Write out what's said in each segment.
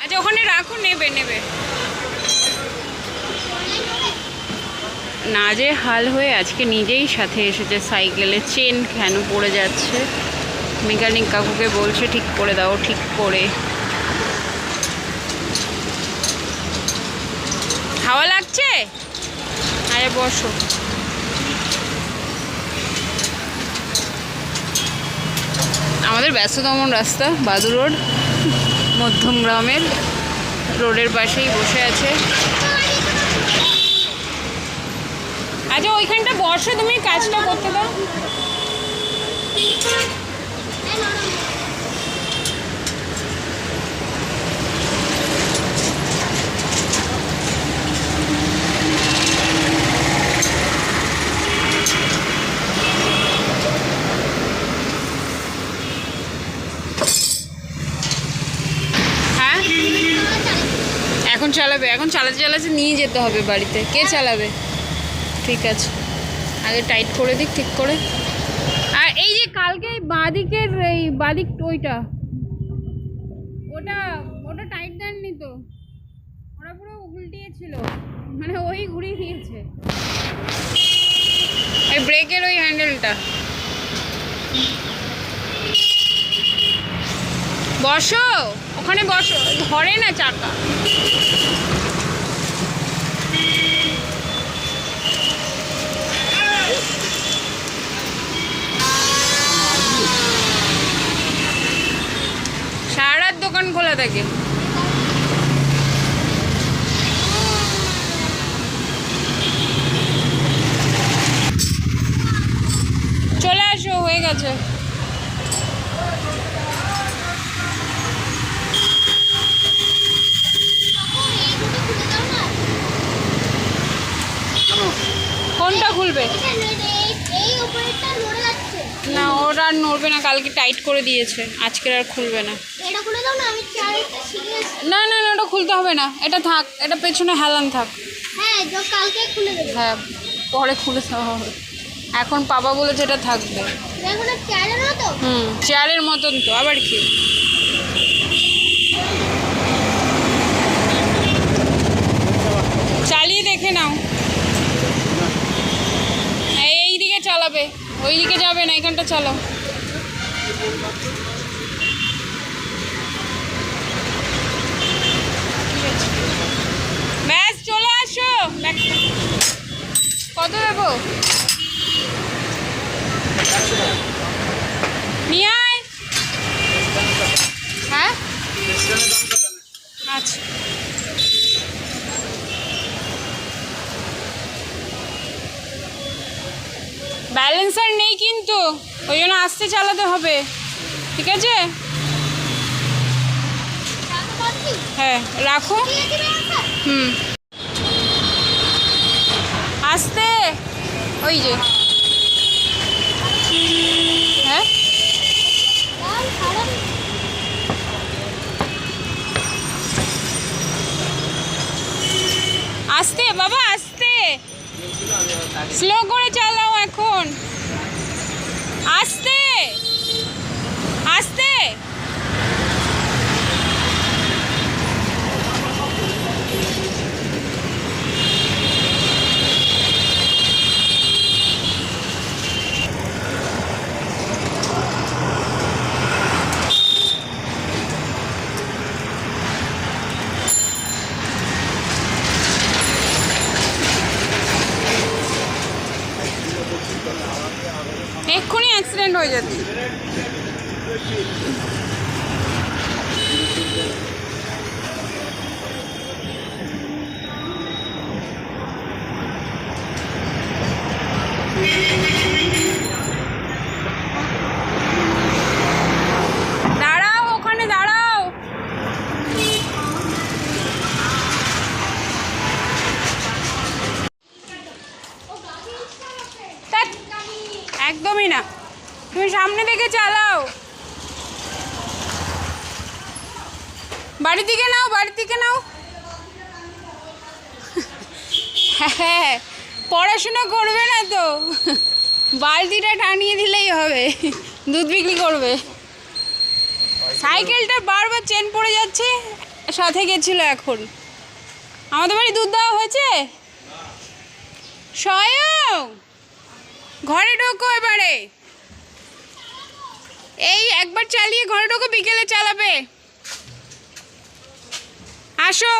আচ্ছা ওখানে রাখো, নেবে নেবে না। যে হাল হয়ে আজকে নিজেই সাথে এসেছে, সাইকেলের চেন কেন পড়ে যাচ্ছে, মেকানিক কাকুকে বলছে ঠিক করে দাও, ঠিক করে। হাওয়া লাগছে, আরে বসো। আমাদের ব্যস্ততম রাস্তা বাদু রোড, মধ্যমগ্রামের রোডের পাশেই বসে আছে। আচ্ছা ওইখানটা বসো, তুমি কাজটা করতে দাও। হ্যাঁ এখন চালাবে, এখন চালাতে চালাতে নিয়ে যেতে হবে বাড়িতে। কে চালাবে? ঠিক আছে, আগে টাইট করে দিক ঠিক করে। আর এই যে কালকে বাঁদিকের এই বাঁদিক ওইটা, ওটা ওটা টাইট দেননি তো, ওরা পুরো উল্টিয়েছিল, মানে ওই ঘুরিয়ে দিয়েছে এই ব্রেকের ওই হ্যান্ডেলটা। বসো ওখানে, বসো, ধরে না চাকা। সারা রাত দোকান খোলা থাকে। চলে আসো, হয়ে গেছে। কোনটা খুলবে? না ওরা আর নড়বে না, কালকে টাইট করে দিয়েছে, আজকের আর খুলবে না। না না না, ওটা খুলতে হবে না, এটা থাক, এটা পেছনে হেলান থাক। হ্যাঁ পরে খুলে দেওয়া হবে, এখন পাপা বলেছে এটা থাকবে। চেয়ারের মতন তো, আবার কি। চালিয়ে দেখে নাও। এই দিকে চালাবে, ওই দিকে যাবে না, এখানটা চালাও। ব্যাস চলে আসো। কত দেবো? নিয়ে আয়। হ্যাঁ আচ্ছা, ব্যালেন্সার নেই কিন্তু, ওই জন্য আস্তে চালাতে হবে, ঠিক আছে? হ্যাঁ রাখো। আস্তে, ওই যে। হ্যাঁ আস্তে বাবা, আস্তে, স্লো করে চালাও এখন, আস্তে আস্তে। এক্ষুনি অ্যাক্সিডেন্ট হয়ে যাচ্ছে। দাঁড়াও ওখানে, দাঁড়াও। একদমই না, তুমি সামনে থেকে চালাও। বাড়ির দিকে নাও, বাড়ির দিকে নাও। হ্যাঁ পড়াশোনা করবে না তো, বালতিটা টানিয়ে দিলেই হবে, দুধ বিক্রি করবে। সাইকেলটা বারবার চেন পড়ে যাচ্ছে, সাথে গেছিল এখন। আমাদের বাড়ি দুধ দেওয়া হয়েছে। স্বয়ং ঘরে ঢোকো এবারে, এই একবার চালিয়ে ঘরে ঢোকো, বিকেলে চালাবে। আসো।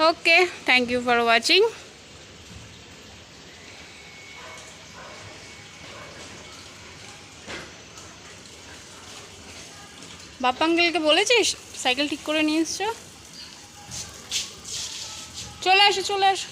Okay, thank you for watching. Bappa আঙ্কেলকে বলেছিস সাইকেল ঠিক করে নিয়ে এসছো? চলে আসো চলে আসো।